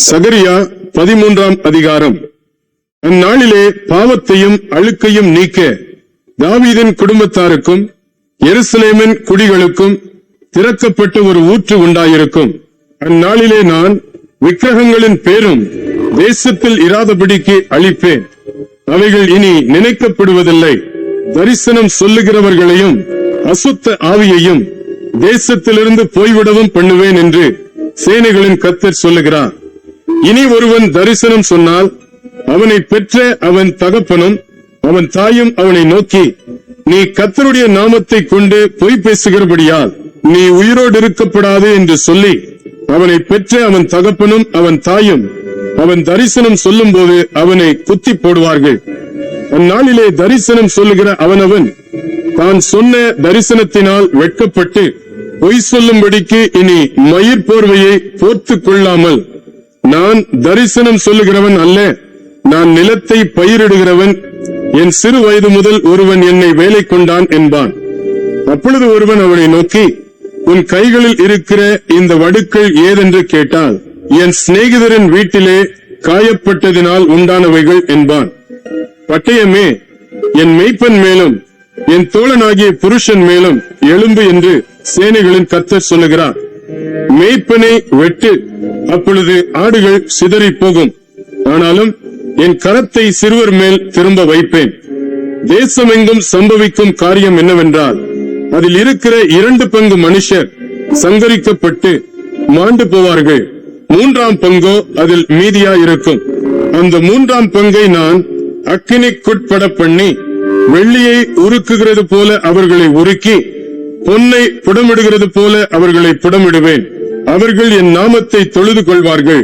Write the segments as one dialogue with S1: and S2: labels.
S1: சகரியா 13ஆம் அதிகாரம். அந்நாளிலே பாவத்தையும் அழுக்கையும் நீக்க தாவீதின் குடும்பத்தாருக்கும் எருசலேமின் குடிகளுக்கும் திறக்கப்பட்ட ஒரு ஊற்று உண்டாயிருக்கும். அந்நாளிலே நான் விக்கிரகங்களின் பேரும் தேசத்தில் இராதபடிக்கு அழிப்பேன். அவைகள் இனி நினைக்கப்படுவதில்லை. தரிசனம் சொல்லுகிறவர்களையும் அசுத்த ஆவியையும் தேசத்திலிருந்து போய்விடவும் பண்ணுவேன் என்று சேனைகளின் கர்த்தர் சொல்லுகிறார். இனி ஒருவன் தரிசனம் சொன்னால் அவனை பெற்ற அவன் தகப்பனும் அவன் தாயும் அவனை நோக்கி, நீ கர்த்தருடைய நாமத்தை கொண்டு பொய் பேசுகிறபடியால் நீ உயிரோடு இருக்கப்படாது என்று சொல்லி அவனை பெற்ற அவன் தகப்பனும் அவன் தாயும் அவன் தரிசனம் சொல்லும் போது அவனை குத்தி போடுவார்கள். அந்நாளிலே தரிசனம் சொல்லுகிற அவனவன் தான் சொன்ன தரிசனத்தினால் வெட்கப்பட்டு பொய் சொல்லும்படிக்கு இனி மயிர் போர்வையை போர்த்துக் கொள்ளாமல், நான் தரிசனம் சொல்லுகிறவன் அல்ல, நான் நிலத்தை பயிரிடுகிறவன், என் சிறு வயது முதல் ஒருவன் என்னை வேலை கொண்டான் என்பான். அப்பொழுது ஒருவன் அவனை நோக்கி, உன் கைகளில் இருக்கிற இந்த வடுக்கள் ஏதென்று கேட்டால், என் சிநேகிதரின் வீட்டிலே காயப்பட்டதினால் உண்டானவைகள் என்பான். பட்டயமே, என் மேய்ப்பன் மேலும் என் தோழனாகிய புருஷன் மேலும் எழும்பு என்று சேனைகளின் கர்த்தர் சொல்லுகிறார். மேய்ப்பனை வெட்டு, அப்பொழுது ஆடுகள் சிதறி போகும். ஆனாலும் என் கரத்தை சிறுவர் மேல் திரும்ப வைப்பேன். தேசமெங்கும் சம்பவிக்கும் காரியம் என்னவென்றால், அதில் இருக்கிற 2 பங்கு மனுஷர் சங்கரிக்கப்பட்டு மாண்டு போவார்கள். 3ஆம் பங்கோ அதில் மீதியாயிருக்கும். அந்த 3ஆம் பங்கை நான் அக்கினிக்குட்பட பண்ணி, வெள்ளியை உருக்குகிறது போல அவர்களை உருக்கி, பொன்னை புடமிடுகிறது போல அவர்களை புடமிடுவேன். அவர்கள் என் நாமத்தை தொழுது கொள்வார்கள்.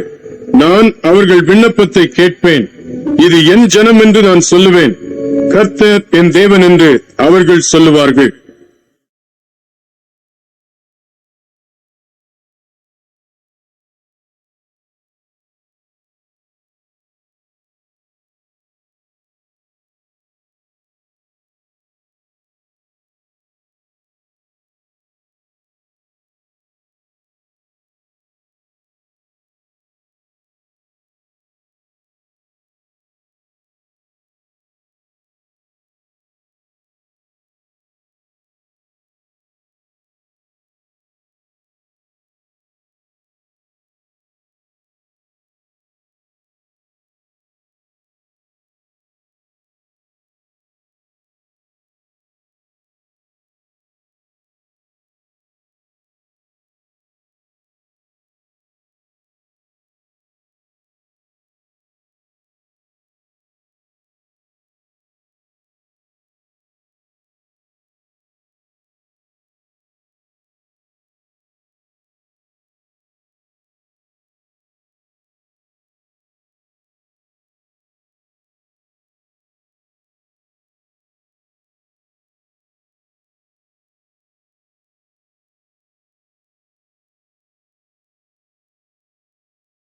S1: நான் அவர்கள் விண்ணப்பத்தை கேட்பேன். இது என் ஜனம் என்று நான் சொல்லுவேன். கர்த்தர் என் தேவன் என்று அவர்கள் சொல்லுவார்கள்.